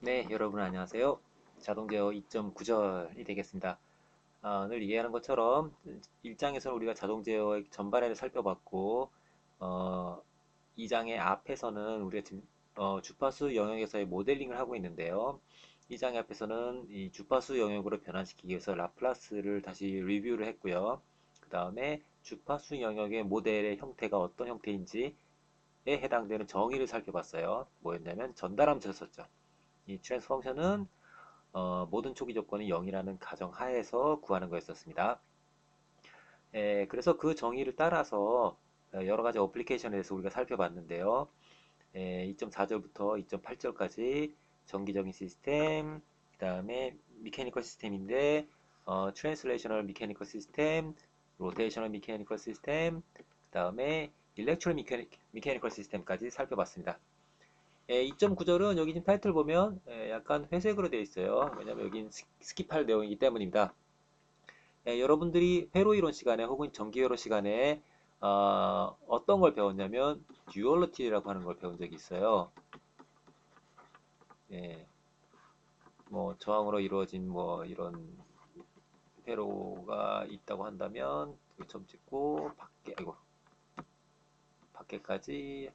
네, 여러분 안녕하세요. 자동 제어 2.9절이 되겠습니다. 늘 이해하는 것처럼 1장에서는 우리가 자동 제어의 전반에를 살펴봤고, 어, 2장의 앞에서는 우리가 지금 주파수 영역에서의 모델링을 하고 있는데요. 2장의 앞에서는 이 주파수 영역으로 변환시키기 위해서 라플라스를 다시 리뷰를 했고요. 그 다음에 주파수 영역의 모델의 형태가 어떤 형태인지에 해당되는 정의를 살펴봤어요. 뭐였냐면 전달함수였었죠. 이 트랜스 펑션은 모든 초기 조건이 0이라는 가정 하에서 구하는 거였었습니다. 그래서 그 정의를 따라서 여러 가지 어플리케이션에 대해서 우리가 살펴봤는데요. 2.4절부터 2.8절까지 정기적인 시스템, 그 다음에 미케니컬 시스템인데, 트랜슬레이셔널 미케니컬 시스템, 로테이셔널 미케니컬 시스템, 그 다음에 일렉트로 미케니컬 시스템까지 살펴봤습니다. 2.9절은 여기 지금 타이틀 보면 약간 회색으로 되어 있어요. 왜냐면 여긴 스킵할 내용이기 때문입니다. 여러분들이 회로 이론 시간에 혹은 전기회로 시간에 어떤 걸 배웠냐면 듀얼리티라고 하는 걸 배운 적이 있어요. 예, 뭐 저항으로 이루어진 뭐 이런 회로가 있다고 한다면 여기 점 찍고 밖에까지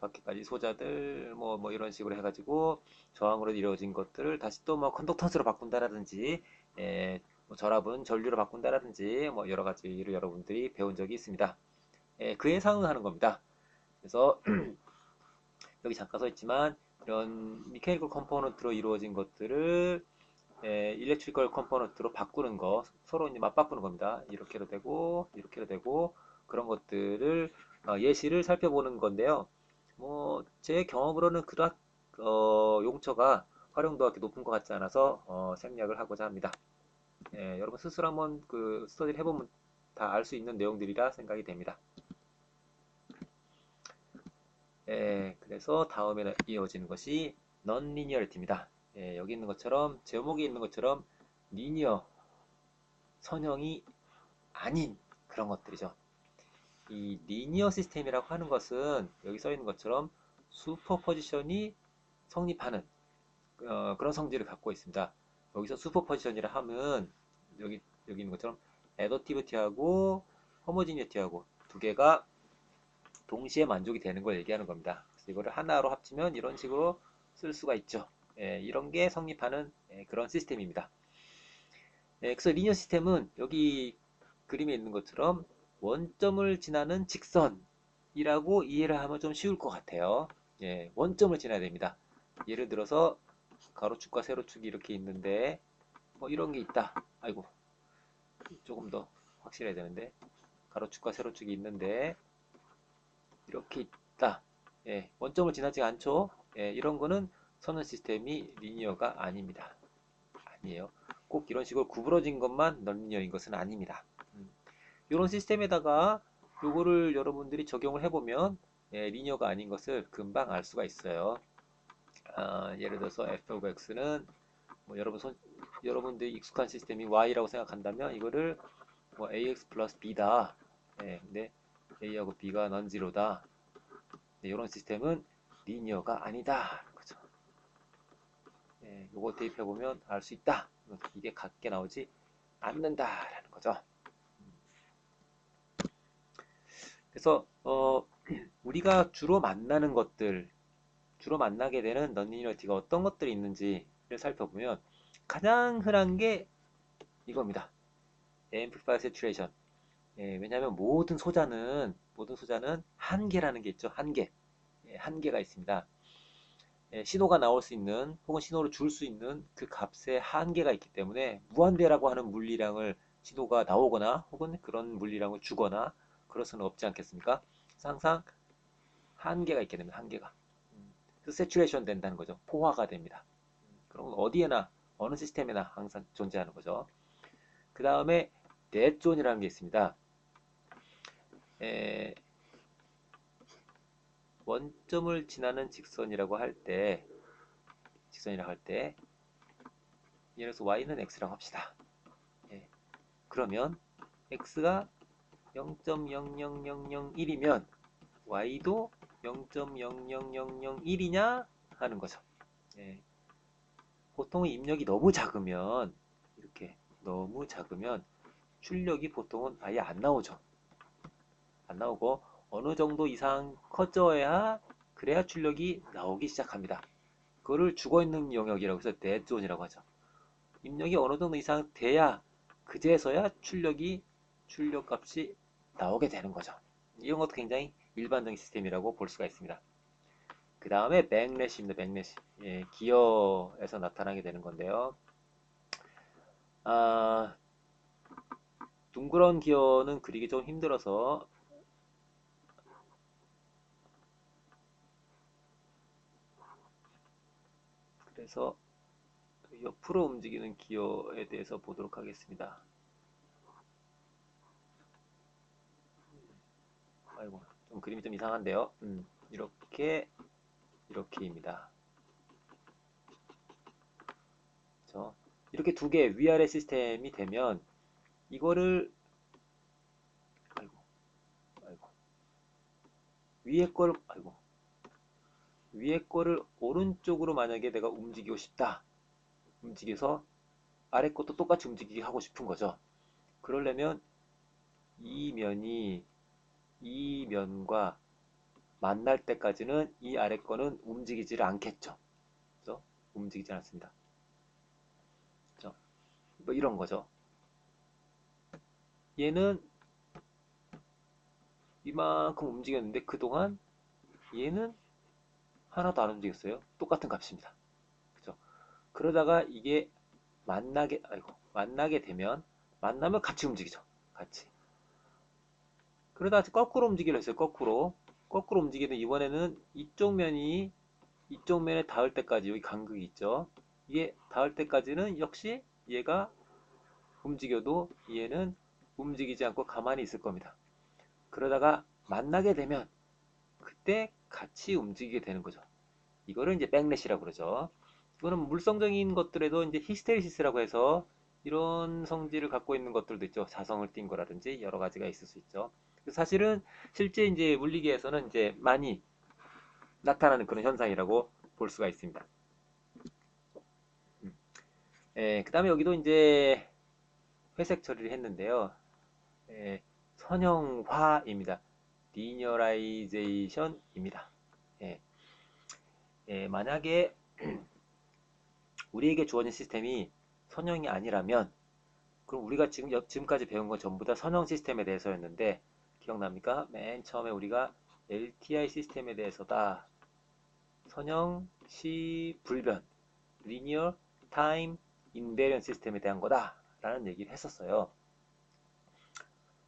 소자들 뭐 이런 식으로 해가지고 저항으로 이루어진 것들을 다시 또 뭐 컨덕턴스로 바꾼다라든지 뭐 절합은 전류로 바꾼다라든지 뭐 여러 가지를 여러분들이 배운 적이 있습니다. 그에 상응하는 겁니다. 그래서 여기 잠깐 써 있지만 이런 미케니컬 컴포넌트로 이루어진 것들을 일렉트리컬 컴포넌트로 바꾸는 거 서로 이제 맞바꾸는 겁니다. 이렇게도 되고 이렇게도 되고 그런 것들을 예시를 살펴보는 건데요. 뭐 제 경험으로는 그닥 용처가 활용도가 그렇게 높은 것 같지 않아서 생략을 하고자 합니다. 여러분 스스로 한번 그 스터디를 해보면 다 알 수 있는 내용들이라 생각이 됩니다. 그래서 다음에 이어지는 것이 non-linearity입니다. 여기 있는 것처럼 제목에 있는 것처럼 리니어 선형이 아닌 그런 것들이죠. 이 리니어 시스템이라고 하는 것은 여기 써 있는 것처럼 슈퍼포지션이 성립하는 그런 성질을 갖고 있습니다. 여기서 슈퍼포지션이라 하면 여기 있는 것처럼 애더티비티하고 호모지니티하고 두 개가 동시에 만족이 되는 걸 얘기하는 겁니다. 그래서 이거를 하나로 합치면 이런 식으로 쓸 수가 있죠. 이런 게 성립하는 그런 시스템입니다. 그래서 리니어 시스템은 여기 그림에 있는 것처럼 원점을 지나는 직선이라고 이해를 하면 좀 쉬울 것 같아요. 원점을 지나야 됩니다. 예를 들어서 가로축과 세로축이 이렇게 있는데 뭐 이런 게 있다. 아이고 조금 더 확실해야 되는데 가로축과 세로축이 있는데 이렇게 있다. 원점을 지나지 않죠. 이런 거는 선언 시스템이 리니어가 아닙니다. 아니에요. 꼭 이런 식으로 구부러진 것만 넌리니어인 것은 아닙니다. 이런 시스템에다가 요거를 여러분들이 적용을 해보면 리니어가 아닌 것을 금방 알 수가 있어요. 예를 들어서 f of x는 뭐 여러분들이 익숙한 시스템이 y라고 생각한다면 이거를 뭐 ax 플러스 b다. 근데 a하고 b가 넌지로다. 이런 시스템은 리니어가 아니다. 그죠? 요거 대입해보면 알 수 있다. 이게 같게 나오지 않는다라는 거죠. 그래서 우리가 주로 만나게 되는 넌리니어티가 어떤 것들이 있는지를 살펴보면 가장 흔한 게 이겁니다. 앰플리파이어 세츄레이션. 왜냐하면 모든 소자는 한계라는 게 있죠. 한계가 있습니다. 신호가 나올 수 있는 혹은 신호를 줄 수 있는 그 값에 한계가 있기 때문에 무한대라고 하는 물리량을 신호가 나오거나 혹은 그런 물리량을 주거나 그럴 수는 없지 않겠습니까? 그래서 항상 한계가 있게 됩니다. 한계가. 그래서 세츄레이션 된다는 거죠. 포화가 됩니다. 그럼 어디에나 어느 시스템에나 항상 존재하는 거죠. 그 다음에 데존이라는 게 있습니다. 에, 원점을 지나는 직선이라고 할 때 예를 들어서 y는 x라고 합시다. 그러면 x가 0.00001이면 y도 0.00001이냐 하는 거죠. 보통 입력이 너무 작으면 이렇게 너무 작으면 출력이 보통은 아예 안 나오죠. 안 나오고 어느 정도 이상 커져야 그래야 출력이 나오기 시작합니다. 그거를 죽어있는 영역이라고 해서 데존이라고 하죠. 입력이 어느 정도 이상 돼야 그제서야 출력 값이 나오게 되는 거죠. 이런 것도 굉장히 일반적인 시스템이라고 볼 수가 있습니다. 그 다음에 백래시입니다. 백래시. 예, 기어에서 나타나게 되는 건데요. 아, 둥그런 기어는 그리기 좀 힘들어서 그래서 옆으로 움직이는 기어에 대해서 보도록 하겠습니다. 아이고, 좀 그림이 좀 이상한데요. 이렇게입니다. 그렇죠? 이렇게 두 개 위아래 시스템이 되면 이거를 아이고, 아이고, 위에 거를 오른쪽으로 만약에 내가 움직이고 싶다. 움직여서 아래 것도 똑같이 움직이게 하고 싶은 거죠. 그러려면 이 면이 이 면과 만날 때까지는 이 아래 거는 움직이지를 않겠죠. 그죠? 움직이지 않습니다. 그죠? 뭐 이런 거죠. 얘는 이만큼 움직였는데 그동안 얘는 하나도 안 움직였어요. 똑같은 값입니다. 그죠? 그러다가 이게 만나게 되면 만나면 같이 움직이죠. 같이. 그러다 거꾸로 움직이려 했어요. 거꾸로 움직이는 이번에는 이쪽 면에 닿을 때까지 여기 간극이 있죠. 이게 닿을 때까지는 역시 얘가 움직여도 얘는 움직이지 않고 가만히 있을 겁니다. 그러다가 만나게 되면 그때 같이 움직이게 되는 거죠. 이거를 이제 백래시라고 그러죠. 이거는 물성적인 것들에도 이제 히스테리시스라고 해서 이런 성질을 갖고 있는 것들도 있죠. 자성을 띈 거라든지 여러 가지가 있을 수 있죠. 사실은 실제 이제 물리계에서는 이제 많이 나타나는 그런 현상이라고 볼 수가 있습니다. 그 다음에 여기도 이제 회색 처리를 했는데요. 선형화입니다. 리니어라이제이션입니다. 예, 만약에 우리에게 주어진 시스템이 선형이 아니라면 그럼 우리가 지금까지 배운 건 전부 다 선형 시스템에 대해서였는데 기억납니까? 맨 처음에 우리가 LTI 시스템에 대해서다. 선형, 시, 불변, 리니어 타임 인베리언 시스템에 대한 거다 라는 얘기를 했었어요.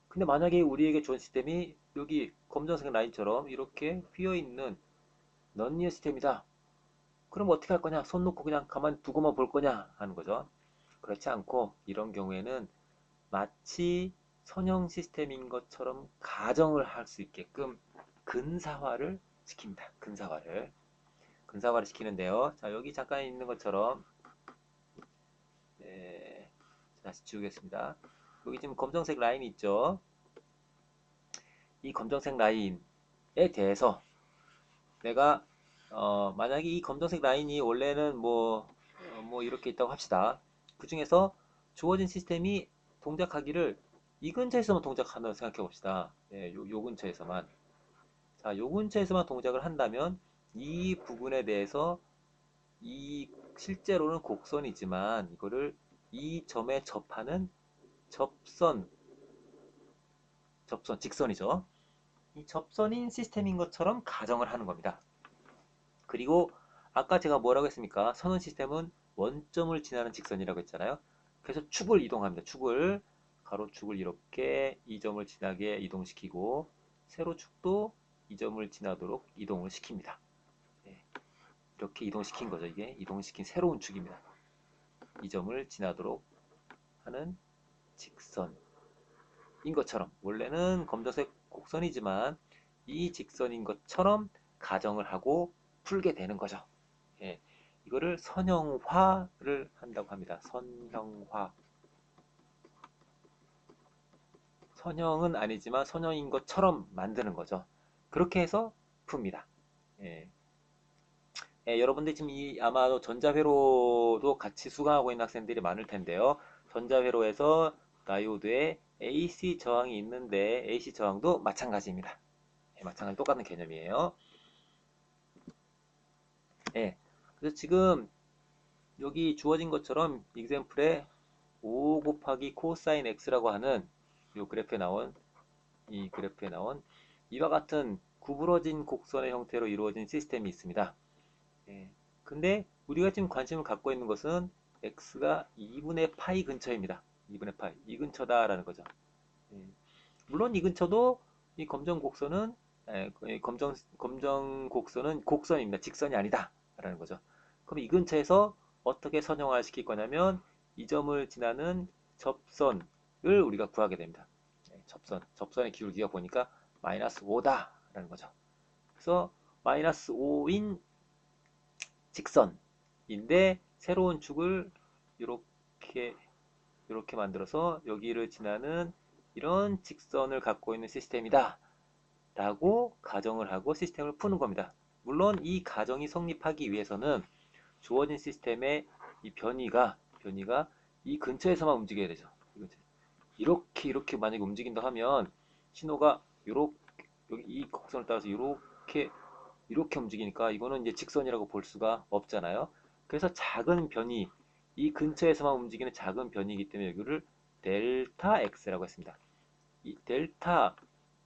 근데 만약에 우리에게 주어진 시스템이 여기 검정색 라인처럼 이렇게 휘어있는 넌리니어 시스템이다. 그럼 어떻게 할 거냐? 손 놓고 그냥 가만히 두고만 볼 거냐? 하는 거죠. 그렇지 않고 이런 경우에는 마치 선형 시스템인 것처럼 가정을 할 수 있게끔 근사화를 시킵니다. 근사화를 시키는데요. 자, 여기 잠깐 있는 것처럼 다시 지우겠습니다. 여기 지금 검정색 라인이 있죠. 이 검정색 라인에 대해서 내가 만약에 이 검정색 라인이 원래는 뭐 이렇게 있다고 합시다. 그 중에서 주어진 시스템이 동작하기를 이 근처에서만 동작한다고 생각해 봅시다. 요 근처에서만. 자, 요 근처에서만 동작을 한다면 이 부분에 대해서 실제로는 곡선이지만 이거를 이 점에 접하는 직선이죠. 이 접선인 시스템인 것처럼 가정을 하는 겁니다. 그리고 아까 제가 뭐라고 했습니까? 선원 시스템은 원점을 지나는 직선이라고 했잖아요. 그래서 축을 이동합니다. 가로축을 이렇게 이 점을 지나게 이동시키고 세로축도 이 점을 지나도록 이동을 시킵니다. 이렇게 이동시킨 거죠. 이게 이동시킨 새로운 축입니다. 이 점을 지나도록 하는 직선인 것처럼 원래는 검정색 곡선이지만 이 직선인 것처럼 가정을 하고 풀게 되는 거죠. 이거를 선형화를 한다고 합니다. 선형화. 선형은 아니지만 선형인 것처럼 만드는 거죠. 그렇게 해서 풉니다. 여러분들 지금 아마도 전자회로도 같이 수강하고 있는 학생들이 많을 텐데요. 전자회로에서 다이오드에 AC 저항이 있는데 AC 저항도 마찬가지입니다. 마찬가지 똑같은 개념이에요. 그래서 지금 여기 주어진 것처럼 example에 5 곱하기 코사인 x라고 하는 이 그래프에 나온 이와 같은 구부러진 곡선의 형태로 이루어진 시스템이 있습니다. 근데 우리가 지금 관심을 갖고 있는 것은 x가 2분의 파이 근처입니다. 2분의 파이 이 근처다라는 거죠. 물론 이 근처도 이 검정 곡선은 검정 곡선은 곡선입니다. 직선이 아니다 라는 거죠. 그럼 이 근처에서 어떻게 선형화 시킬 거냐면 이 점을 지나는 접선을 우리가 구하게 됩니다. 접선의 기울기가 보니까 마이너스 5다 라는 거죠. 그래서 마이너스 5인 직선인데 새로운 축을 이렇게 만들어서 여기를 지나는 이런 직선을 갖고 있는 시스템이다 라고 가정을 하고 시스템을 푸는 겁니다. 물론 이 가정이 성립하기 위해서는 주어진 시스템의 이 변이가 이 근처에서만 움직여야 되죠. 이렇게 만약에 움직인다 하면 신호가 이렇게 여기 이 곡선을 따라서 이렇게 움직이니까 이거는 이제 직선이라고 볼 수가 없잖아요. 그래서 작은 변이 이 근처에서만 움직이는 작은 변이이기 때문에 여기를 델타 x라고 했습니다. 이 델타,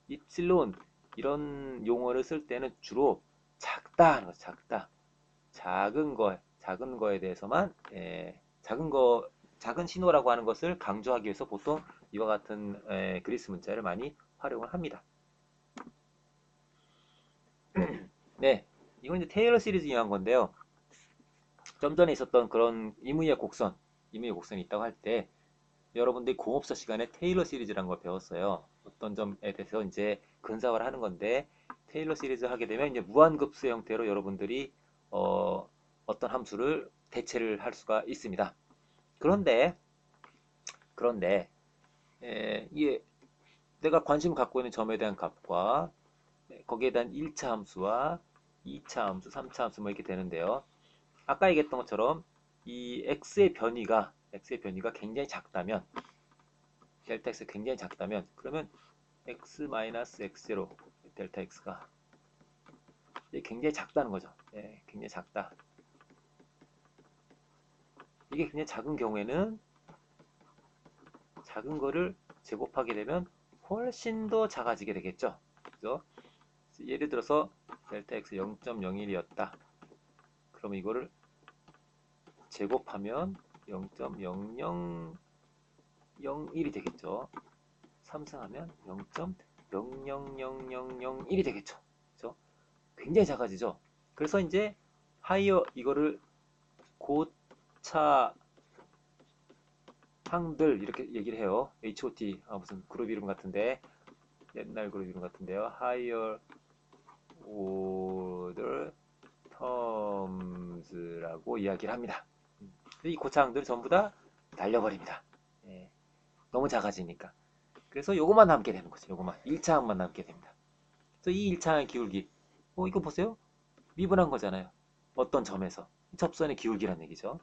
입실론 이런 용어를 쓸 때는 주로 작다 하는 거죠. 작은 거에 대해서만 작은 신호라고 하는 것을 강조하기 위해서 보통 이와 같은 그리스 문자를 많이 활용을 합니다. 네, 이건 이제 테일러 시리즈 이용한 건데요. 좀 전에 있었던 그런 임의의 곡선이 있다고 할 때 여러분들이 공업사 시간에 테일러 시리즈라는 걸 배웠어요. 어떤 점에 대해서 이제 근사화를 하는 건데 테일러 시리즈 하게 되면 이제 무한급수 형태로 여러분들이 어떤 함수를 대체를 할 수가 있습니다. 그런데 이게 내가 관심 갖고 있는 점에 대한 값과 거기에 대한 1차 함수와 2차 함수, 3차 함수 뭐 이렇게 되는데요. 아까 얘기했던 것처럼 이 x의 변이가 굉장히 작다면 델타 x가 굉장히 작다면 그러면 x-x0 델타 x가 굉장히 작다는 거죠. 굉장히 작다. 이게 굉장히 작은 경우에는 작은 거를 제곱하게 되면 훨씬 더 작아지게 되겠죠. 그래서 예를 들어서 델타 x 0.01이었다. 그럼 이거를 제곱하면 0.0001이 되겠죠. 삼승하면 0.000001이 되겠죠. 그렇죠? 굉장히 작아지죠. 그래서 이제 이거를 고차 항들 이렇게 얘기를 해요. HOT 무슨 그룹 이름 같은데 옛날 그룹 이름 같은데요. Higher Order Terms라고 이야기를 합니다. 이 고차항들 전부 다 날려버립니다. 너무 작아지니까. 그래서 요것만 남게 되는 거죠. 요것만 1차항만 남게 됩니다. 그래서 이 1차항의 기울기 이거 보세요. 미분한 거잖아요. 어떤 점에서 접선의 기울기란 얘기죠.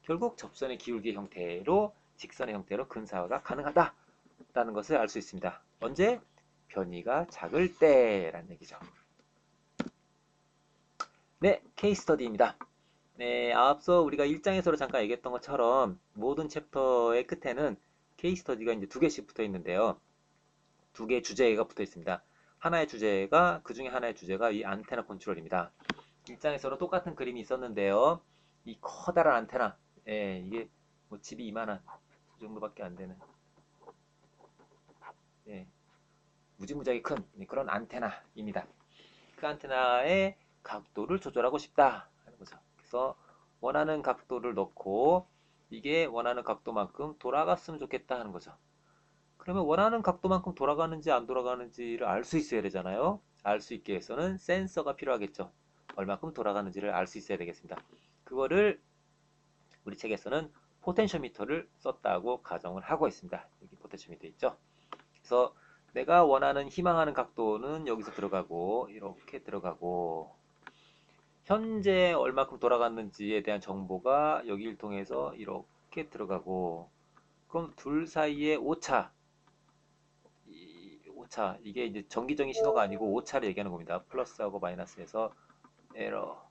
결국 접선의 기울기 형태로 직선의 형태로 근사화가 가능하다라는 것을 알 수 있습니다. 언제? 변이가 작을 때라는 얘기죠. 네, 케이스 스터디입니다. 네, 앞서 우리가 1장에서 잠깐 얘기했던 것처럼 모든 챕터의 끝에는 케이스 스터디가 이제 2개씩 붙어 있는데요. 2개의 주제가 붙어 있습니다. 그 중에 하나의 주제가 이 안테나 컨트롤입니다. 1장에서는 똑같은 그림이 있었는데요. 이 커다란 안테나, 이게 뭐 집이 이만한 이 정도밖에 안 되는, 무지무지하게 큰 그런 안테나입니다. 그 안테나의 각도를 조절하고 싶다 하는 거죠. 그래서 원하는 각도를 넣고 이게 원하는 각도만큼 돌아갔으면 좋겠다 하는 거죠. 그러면 원하는 각도만큼 돌아가는지 안 돌아가는지를 알 수 있어야 되잖아요. 알 수 있게 해서는 센서가 필요하겠죠. 얼마큼 돌아가는지를 알 수 있어야 되겠습니다. 그거를 우리 책에서는 포텐쇼미터를 썼다고 가정을 하고 있습니다. 여기 포텐쇼미터 있죠. 그래서 내가 원하는 희망하는 각도는 여기서 들어가고 이렇게 들어가고 현재 얼마큼 돌아갔는지에 대한 정보가 여기를 통해서 이렇게 들어가고, 그럼 둘 사이에 오차, 오차, 이게 이제 정기적인 신호가 아니고 오차를 얘기하는 겁니다. 플러스하고 마이너스에서 에러,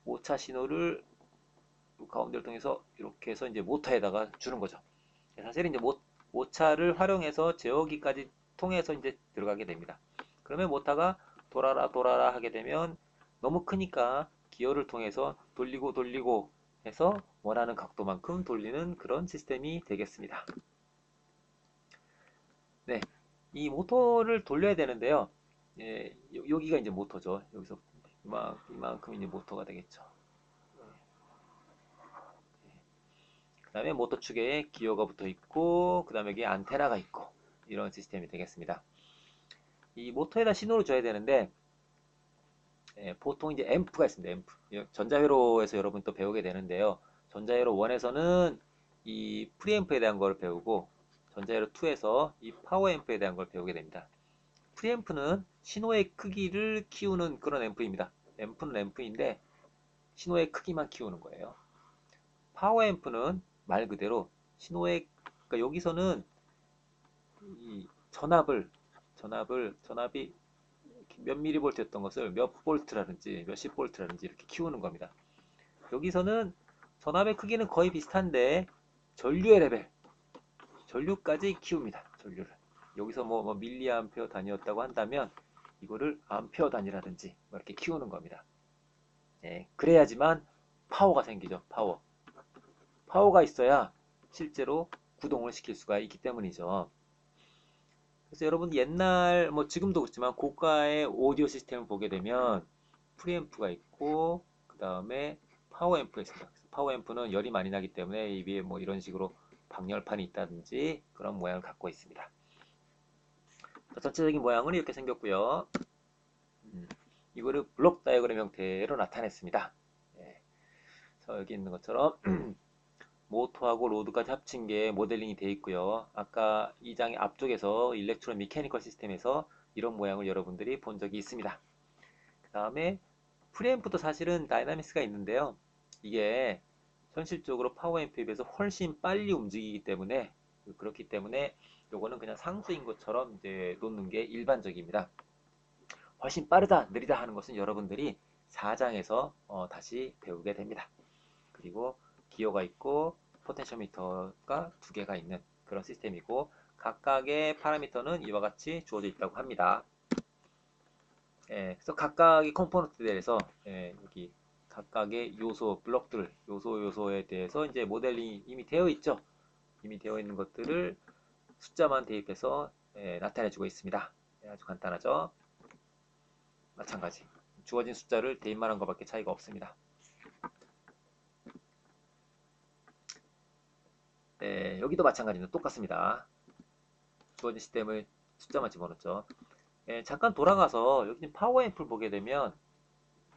오차 신호를 가운데를 통해서 이렇게 해서 이제 모터에다가 주는 거죠. 사실 이제 오차를 활용해서 제어기까지 통해서 이제 들어가게 됩니다. 그러면 모터가 돌아라 돌아라 하게 되면 너무 크니까 기어를 통해서 돌리고 돌리고 해서 원하는 각도만큼 돌리는 그런 시스템이 되겠습니다. 네, 이 모터를 돌려야 되는데요. 예, 여기가 이제 모터죠. 여기서 이만큼 이제 모터가 되겠죠. 그 다음에 모터 축에 기어가 붙어 있고, 그 다음에 여기 안테나가 있고, 이런 시스템이 되겠습니다. 이 모터에다 신호를 줘야 되는데, 보통 이제 앰프가 있습니다. 앰프. 전자회로에서 여러분 또 배우게 되는데요. 전자회로 1에서는 이 프리앰프에 대한 걸 배우고, 전자회로 2에서 이 파워앰프에 대한 걸 배우게 됩니다. 프리앰프는 신호의 크기를 키우는 그런 앰프입니다. 앰프는 앰프인데 신호의 크기만 키우는 거예요. 파워앰프는 말 그대로 그러니까 여기서는 이 전압이 몇 미리볼트였던 것을 몇 볼트라든지 몇십 볼트라든지 이렇게 키우는 겁니다. 여기서는 전압의 크기는 거의 비슷한데 전류의 레벨, 전류까지 키웁니다. 전류를. 여기서 뭐 밀리암페어 단위였다고 한다면 이거를 암페어 단위라든지 뭐 이렇게 키우는 겁니다. 그래야지만 파워가 생기죠. 파워가 있어야 실제로 구동을 시킬 수가 있기 때문이죠. 그래서 여러분 옛날 뭐 지금도 그렇지만 고가의 오디오 시스템을 보게 되면 프리앰프가 있고 그 다음에 파워앰프가 있습니다. 파워앰프는 열이 많이 나기 때문에 이 위에 뭐 이런 식으로 방열판이 있다든지 그런 모양을 갖고 있습니다. 전체적인 모양은 이렇게 생겼고요. 이거를 블록 다이어그램 형태로 나타냈습니다. 그래서 여기 있는 것처럼 모터하고 로드까지 합친 게 모델링이 되어 있고요. 아까 이 장의 앞쪽에서 일렉트로 미케니컬 시스템에서 이런 모양을 여러분들이 본 적이 있습니다. 그 다음에 프리앰프도 사실은 다이나믹스가 있는데요. 이게 현실적으로 파워앰프에 비해서 훨씬 빨리 움직이기 때문에 그렇기 때문에 요거는 그냥 상수인 것처럼 이제 놓는 게 일반적입니다. 훨씬 빠르다, 느리다 하는 것은 여러분들이 4장에서 다시 배우게 됩니다. 그리고 기어가 있고 포텐셔미터가 2개가 있는 그런 시스템이고 각각의 파라미터는 이와 같이 주어져 있다고 합니다. 그래서 각각의 컴포넌트에 대해서 여기 각각의 요소, 블록들, 요소에 대해서 이제 모델링이 이미 되어 있죠. 이미 되어 있는 것들을 숫자만 대입해서 나타내주고 있습니다. 아주 간단하죠. 마찬가지. 주어진 숫자를 대입만 한 것밖에 차이가 없습니다. 여기도 마찬가지입니다. 똑같습니다. 주어진 시스템을 숫자만 집어넣죠. 잠깐 돌아가서 여기 파워앰플 보게 되면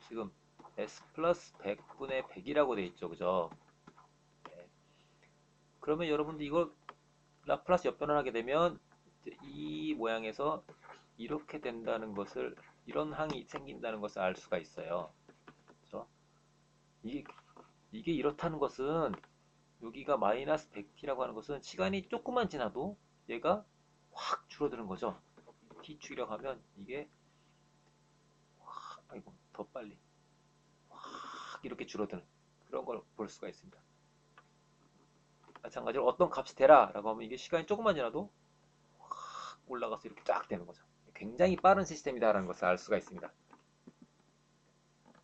지금 S 플러스 100분의 100이라고 되어 있죠. 그죠? 그러면 여러분들 이걸 라플라스 역변을 하게 되면 이 모양에서 이렇게 된다는 것을 이런 항이 생긴다는 것을 알 수가 있어요. 그렇죠? 이게 이렇다는 것은 여기가 마이너스 100t라고 하는 것은 시간이 조금만 지나도 얘가 확 줄어드는 거죠. T축이라고 하면 이게 확, 아이고 더 빨리 확 이렇게 줄어드는 그런 걸 볼 수가 있습니다. 마찬가지로 어떤 값이 되라 라고 하면 이게 시간이 조금만 지나도 확 올라가서 이렇게 쫙 되는 거죠. 굉장히 빠른 시스템이다라는 것을 알 수가 있습니다.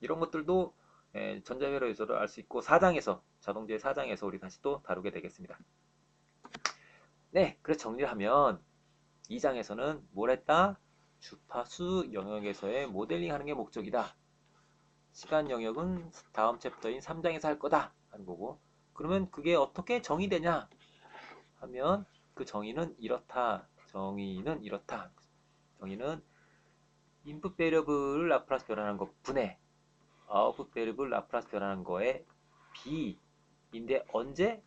이런 것들도 전자회로에서도 알 수 있고 자동제의 4장에서 우리 다시 또 다루게 되겠습니다. 네, 그래서 정리를 하면 2장에서는 뭘 했다? 주파수 영역에서의 모델링 하는 게 목적이다. 시간 영역은 다음 챕터인 3장에서 할 거다 하는 거고, 그러면 그게 어떻게 정의되냐 하면 그 정의는 이렇다. 정의는 인풋 베리어블을 라플라스 변환한 것 분의 아웃풋 베리어블 라플라스 변환한 거에 B인데 언제?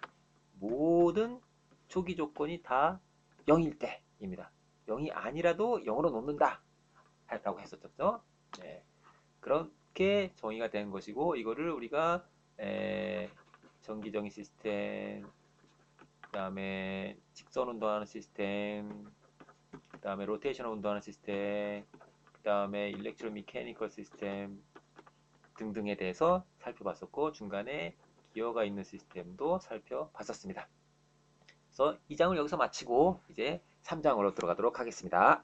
모든 초기 조건이 다 0일 때입니다. 0이 아니라도 0으로 놓는다 라고 했었죠. 네. 그런 이렇게 정의가 되는 것이고, 이거를 우리가 전기정의 시스템, 그 다음에 직선 운동하는 시스템, 그 다음에 로테이션을 운동하는 시스템, 그 다음에 일렉트로 미케니컬 시스템 등등에 대해서 살펴봤었고, 중간에 기어가 있는 시스템도 살펴봤었습니다. 그래서 2장을 여기서 마치고 이제 3장으로 들어가도록 하겠습니다.